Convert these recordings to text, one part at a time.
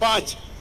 5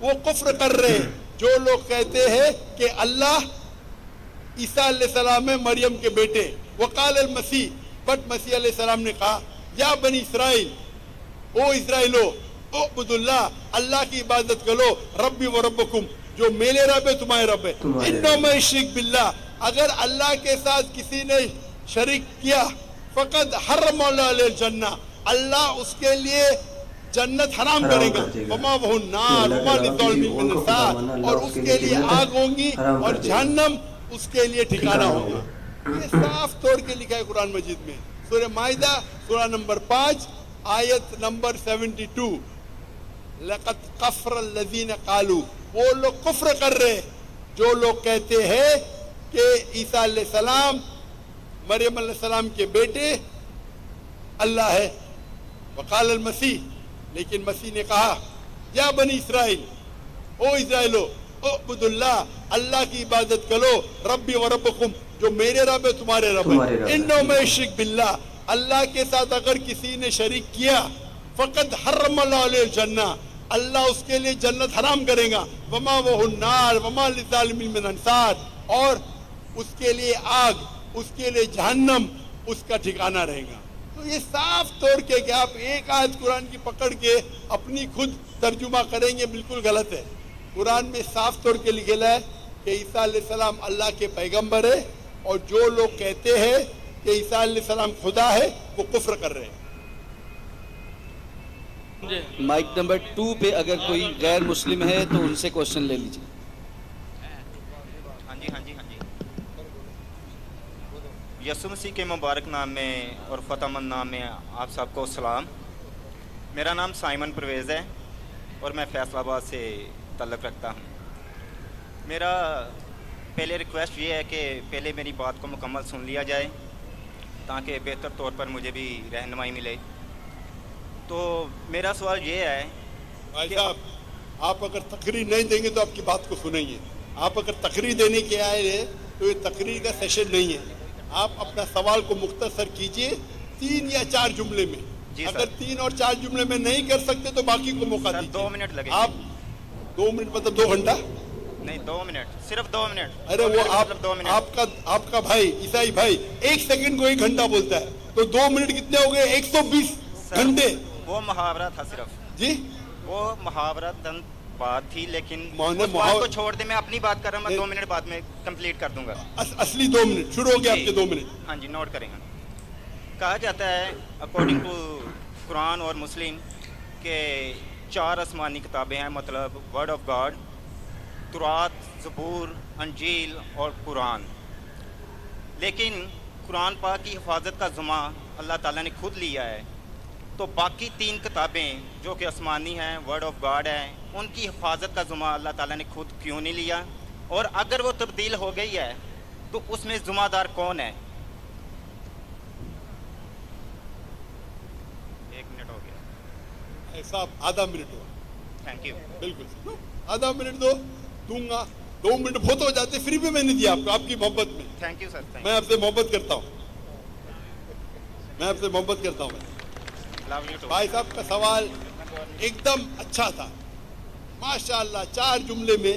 وہ کفر کر رہے ہیں جو لوگ کہتے ہیں کہ اللہ عیسیٰ علیہ السلام ہے مریم کے بیٹے. وقال المسیح, بٹ مسیح علیہ السلام نے کہا یا بنی اسرائیل, او اسرائیلو, اعبدوا اللہ, اللہ کی عبادت کرو, ربی و ربکم, جو میرے رب ہے تمہارے رب ہے. انہ من یشرک باللہ, اگر اللہ کے ساتھ کسی نے شریک کیا, فقد حرم اللہ علیہ الجنہ, اللہ اس کے لیے جنت حرام کرے گا, وما وہ النار وما للظالمین من انصار, اور اس کے لیے آگ ہوں گی اور جہنم اس کے لیے ٹھکانہ ہوگا. یہ صاف طور کے لکھا ہے قرآن مجید میں, سورہ مائدہ سورہ نمبر 5 آیت نمبر 72. لقد کفر الذین قالوا, وہ لوگ کفر کر رہے جو لوگ کہتے ہیں کہ عیسیٰ علیہ السلام مریم علیہ السلام کے بیٹے اللہ ہے. وقال المسیح, لیکن مسیح نے کہا یا بنی اسرائیل, او اسرائیلو, اعبدوا اللہ, اللہ کی عبادت کرو, ربی و ربکم, جو میرے رب ہے تمہارے رب ہے. انہ من یشرک باللہ, اللہ کے ساتھ اگر کسی نے شریک کیا, فقد حرم اللہ علیہ الجنہ, اللہ اس کے لیے جنت حرام کرے گا, وما وہ النار وما للظالمین من انصار, اور اس کے لیے آگ, اس کے لیے جہنم اس کا ٹھکانہ رہے گا. تو یہ صاف طور کے کہ آپ ایک آیت قرآن کی پکڑ کے اپنی خود ترجمہ کریں گے, بالکل غلط ہے. قرآن میں صاف طور کے لکھا ہے کہ عیسیٰ علیہ السلام اللہ کے پیغمبر ہے, اور جو لوگ کہتے ہیں کہ عیسیٰ علیہ السلام خدا ہے وہ کفر کر رہے ہیں. مائک نمبر 2 پہ اگر کوئی غیر مسلم ہے تو ان سے کوشچن لے لیجیے. ہاں جی. یسوع مسیح کے مبارک نام میں اور فتح مند نام میں آپ سب کو سلام. میرا نام سائمن پرویز ہے اور میں فیصل آباد سے تعلق رکھتا ہوں. میرا پہلے ریکویسٹ یہ ہے کہ پہلے میری بات کو مکمل سن لیا جائے تاکہ بہتر طور پر مجھے بھی رہنمائی ملے. تو میرا سوال یہ ہے بھائی صاحب, آپ اگر تقریر نہیں دیں گے تو آپ کی بات کو سنیں گے. آپ اگر تقریر دینے کے آئے ہیں تو یہ تقریر کا سیشن نہیں ہے. آپ اپنا سوال کو مختصر کیجئے 3 یا 4 جملے میں. اگر 3 اور 4 جملے میں نہیں کر سکتے تو باقی کو موقع دیجیے. 2 منٹ لگے. آپ 2 منٹ مطلب 2 گھنٹہ نہیں, 2 منٹ, صرف 2 منٹ. ارے وہ آپ کا بھائی عیسائی بھائی 1 سیکنڈ کو 1 گھنٹا بولتا ہے, تو 2 منٹ کتنے ہو گئے؟ 120 گھنٹے. وہ محاورہ تھا صرف جی, وہ محاورہ بات تھی, لیکن اس بات کو چھوڑ دے, میں اپنی بات کر رہا ہوں. میں 2 منٹ بعد میں کمپلیٹ کر دوں گا. اصلی 2 منٹ شروع ہو گیا آپ کے 2 منٹ. ہاں جی, نوٹ کریں گے. کہا جاتا ہے اکارڈنگ ٹو قرآن اور مسلم کہ 4 آسمانی کتابیں ہیں, مطلب ورڈ آف گاڈ, تورات, زبور, انجیل اور قرآن. لیکن قرآن پاک کی حفاظت کا ذمہ اللہ تعالیٰ نے خود لیا ہے. تو باقی 3 کتابیں جو کہ آسمانی ہیں, ورڈ آف گاڈ ہیں, ان کی حفاظت کا ذمہ اللہ تعالیٰ نے خود کیوں نہیں لیا؟ اور اگر وہ تبدیل ہو گئی ہے تو اس میں ذمہ دار کون ہے؟ 1 منٹ ہو گیا صاحب, آدھا منٹ ہوا. Thank you. بالکل آدھا منٹ دوں گا. 2 منٹ بہت ہو جاتے, فری بھی میں نے دیا آپ کو, آپ کی محبت میں. Thank you sir. میں آپ سے محبت کرتا ہوں, بھائی صاحب کا سوال ایک دم اچھا تھا ماشاءاللہ. 4 جملے میں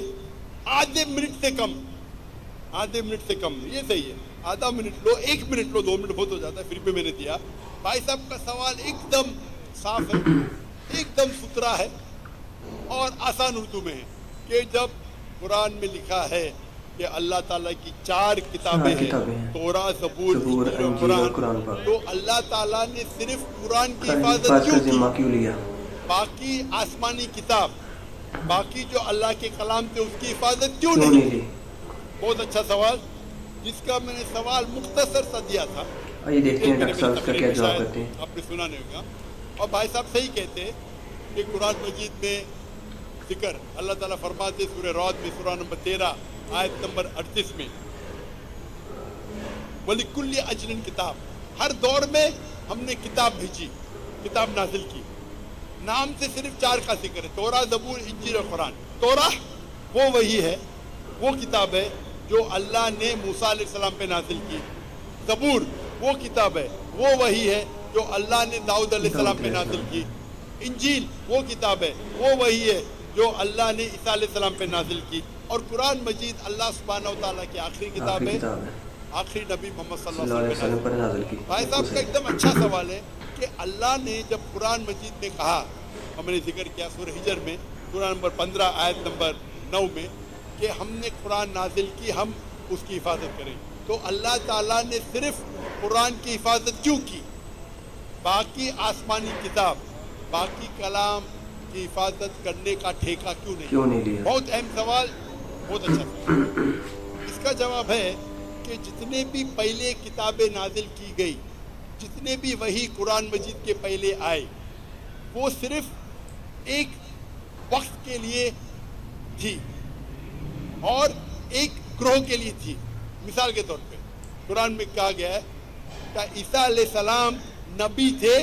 آدھے منٹ سے کم, یہ صحیح ہے. آدھا منٹ لو, 1 منٹ لو, 2 منٹ بہت ہو جاتا ہے, پھر بھی میں نے دیا. بھائی صاحب کا سوال ایک دم صاف ہے, ایک دم ستھرا ہے اور آسان اردو میں ہے کہ جب قرآن میں لکھا ہے کہ اللہ تعالیٰ کی 4 کتابیں ہیں, تورات, زبور, انجیل اور قرآن, تو اللہ تعالیٰ نے صرف قرآن کی حفاظت کیوں لیا؟ باقی آسمانی کتاب, باقی جو اللہ کے کلام تھے اس کی حفاظت کیوں نہیں لی؟ بہت اچھا سوال, جس کا میں نے سوال مختصر سا دیا تھا. دیکھتے ہیں ڈاکٹر صاحب اس کا کیا جواب کرتے ہیں. آپ نے سنا نہیں ہوگا. اور بھائی صاحب صحیح کہتے ہیں کہ قرآن مجید میں ذکر اللہ تعالیٰ فرماتے سورہ رعد میں سورہ نمبر 13 آیت نمبر 38 میں, وَلِكُلِّ أَجْلٍ کتاب, ہر دور میں ہم نے کتاب بھیجی, کتاب نازل کی. نام سے صرف 4 کا ذکر ہے, تورات, زبور, انجیل اور قرآن. تورات وہ وہی ہے, وہ کتاب ہے جو اللہ نے موسیٰ علیہ السلام پہ نازل کی. زبور وہ کتاب ہے, وہ وہی ہے جو اللہ نے داؤد علیہ السلام پہ نازل کی. انجیل وہ کتاب ہے, وہ وہی ہے جو اللہ نے عیسیٰ علیہ السلام پہ نازل کی. اور قرآن مجید اللہ سبحانہ و تعالیٰ کی آخری کتاب ہے, آخری نبی محمد صلی اللہ علیہ وسلم پر نازل کی. بھائی صاحب کا ایک دم اچھا سوال ہے کہ اللہ نے جب قرآن مجید میں کہا, ہم نے ذکر کیا سورہ ہجر میں سورہ نمبر 15 آیت نمبر 9 میں کہ ہم نے قرآن نازل کی, ہم اس کی حفاظت کریں, تو اللہ تعالیٰ نے صرف قرآن کی حفاظت کیوں کی؟ باقی آسمانی کتاب, باقی کلام کی حفاظت کرنے کا ٹھیکہ کیوں نہیں لیا؟ بہت اہم سوال, بہت اچھا سوال. اس کا جواب ہے کہ جتنے بھی پہلے کتابیں نازل کی گئی, جتنے بھی وہی قرآن مجید کے پہلے آئے, وہ صرف ایک وقت کے لیے تھی اور ایک گروہ کے لیے تھی. مثال کے طور پہ قرآن میں کہا گیا ہے کہ عیسیٰ علیہ السلام نبی تھے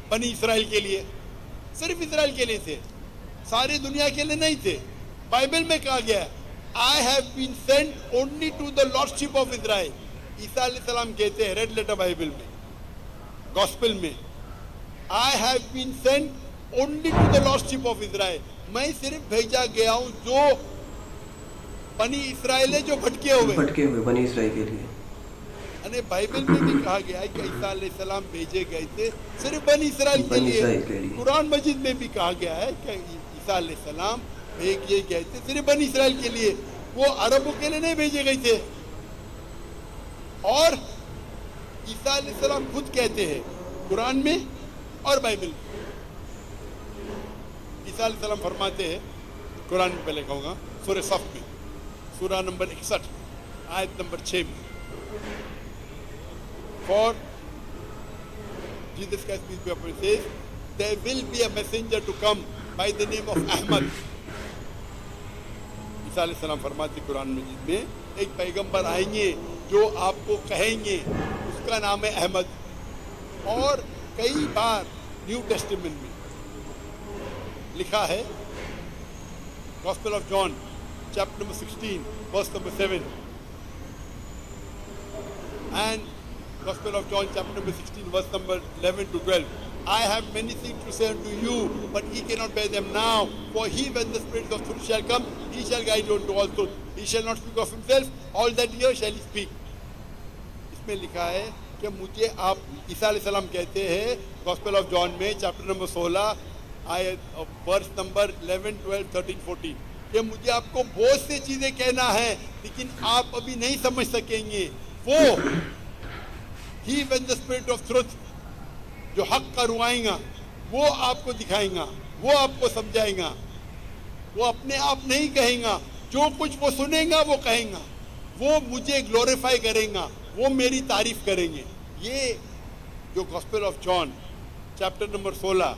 بنی اسرائیل کے لیے, صرف اسرائیل کے لیے تھے, ساری دنیا کے لیے نہیں تھے. بائبل میں کہا گیا ہے I have been sent only to the lordship of Israel. عیسیٰ علیہ السلام کہتے ہیں ریڈ لیٹر بائبل میں, گاسپل میں, I have been sent only to the lordship of Israel. میں صرف بھیجا گیا ہوں جو بنی اسرائیل ہے, جو بھٹکے ہوئے بنی اسرائیل کے لیے. یعنی بائبل میں بھی کہا گیا ہے کہ عیسیٰ علیہ السلام بھیجے گئے تھے صرف بنی اسرائیل کے لیے. قرآن مجید میں بھی کہا گیا ہے کہ عیسیٰ علیہ السلام بھیجے گئے تھے صرف بنی اسرائیل کے لیے, وہ عربوں کے لیے نہیں بھیجے گئے تھے. اور عیسیٰ علیہ السلام خود کہتے ہیں قرآن میں اور بائبل میں, عیسیٰ علیہ السلام فرماتے ہیں قرآن میں, پہلے کہوں گا سورہ صف میں سورہ نمبر 61 آیت نمبر 6 میں, For Jesus Christ peace be upon him says, there will be a messenger to come by the name of Ahmad. عیسیٰ علیہ السلام فرماتے قرآن مجید میں ایک پیغمبر آئیں گے جو آپ کو کہیں گے, اس کا نام ہے احمد. اور کئی بار نیو ٹیسٹمنٹ میں لکھا ہے, Gospel of John chapter number 16 verse number 7 and Gospel of John chapter number 16 verse number 11 to 12. I have many things to say unto you, but ye cannot bear them now. For he, when the Spirit of truth shall come, he shall guide you unto all truth. He shall not speak of himself, all that he hears shall he speak. اس میں لکھا ہے کہ مجھے آپ, عیسیٰ علیہ السلام کہتے ہیں Gospel of John میں چیپٹر نمبر 16 آیت ورس نمبر 11, 12, 13, 14 کہ مجھے آپ کو بہت سی چیزیں کہنا ہے لیکن آپ ابھی نہیں سمجھ سکیں گے. وہ He when the spirit of truth, جو حق کا روائیں گا, وہ آپ کو دکھائیں گا, وہ آپ کو سمجھائیں گا. وہ اپنے آپ نہیں کہیں گا, جو کچھ وہ سنیں گا وہ کہیں گا, وہ مجھے گلوریفائی کریں گا, وہ میری تعریف کریں گے. یہ جو Gospel of John chapter number 16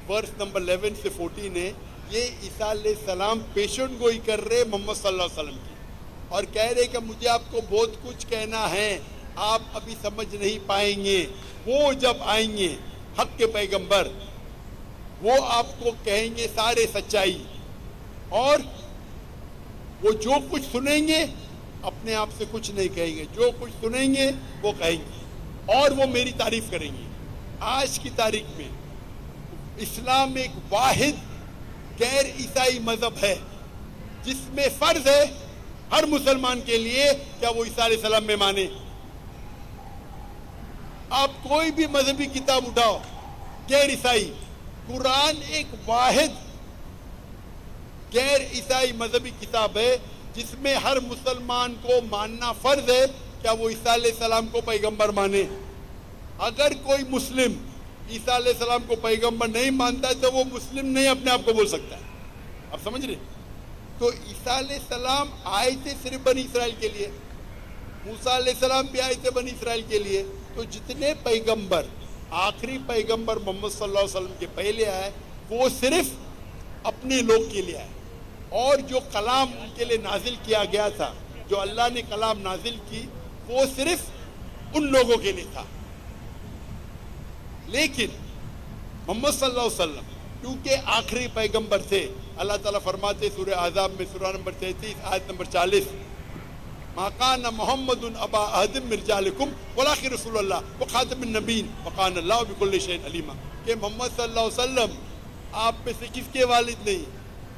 verse number 11 سے 14 ہے, یہ عیسیٰ علیہ السلام پیشن گوئی کر رہے محمد صلی اللہ علیہ وسلم کی, اور کہہ رہے کہ مجھے آپ کو بہت کچھ کہنا ہے, آپ ابھی سمجھ نہیں پائیں گے. وہ جب آئیں گے حق کے پیغمبر, وہ آپ کو کہیں گے سارے سچائی, اور وہ جو کچھ سنیں گے اپنے آپ سے کچھ نہیں کہیں گے, جو کچھ سنیں گے وہ کہیں گے, اور وہ میری تعریف کریں گے. آج کی تاریخ میں اسلام ایک واحد غیر عیسائی مذہب ہے جس میں فرض ہے ہر مسلمان کے لیے کیا وہ عیسیٰ علیہ السلام میں مانے. آپ کوئی بھی مذہبی کتاب اٹھاؤ غیر عیسائی, قرآن ایک واحد غیر عیسائی مذہبی کتاب ہے جس میں ہر مسلمان کو ماننا فرض ہے کیا وہ عیسیٰ علیہ السلام کو پیغمبر مانے. اگر کوئی مسلم عیسیٰ علیہ السلام کو پیغمبر نہیں مانتا ہے تو وہ مسلم نہیں اپنے آپ کو بول سکتا ہے. آپ سمجھ رہے؟ تو عیسیٰ علیہ السلام آئے تھے صرف بنی اسرائیل کے لیے, موسیٰ علیہ السلام بھی آئے تھے بنی اسرائیل کے لیے. تو جتنے پیغمبر, آخری پیغمبر محمد صلی اللہ علیہ وسلم کے پہلے آئے وہ صرف اپنے لوگ کے لیے آئے, اور جو کلام ان کے لیے نازل کیا گیا تھا, جو اللہ نے کلام نازل کی, وہ صرف ان لوگوں کے لیے تھا. لیکن محمد صلی اللہ علیہ وسلم کیونکہ آخری پیغمبر تھے, اللہ تعالیٰ فرماتے سورہ احزاب میں سورہ نمبر 33 آیت نمبر 40, ما کان محمد ابا احد من رجالکم ولکن رسول اللہ وخاتم النبیین وکان اللہ بکل شیء علیما, کہ محمد صلی اللہ علیہ وسلم آپ میں سے کس کے والد نہیں,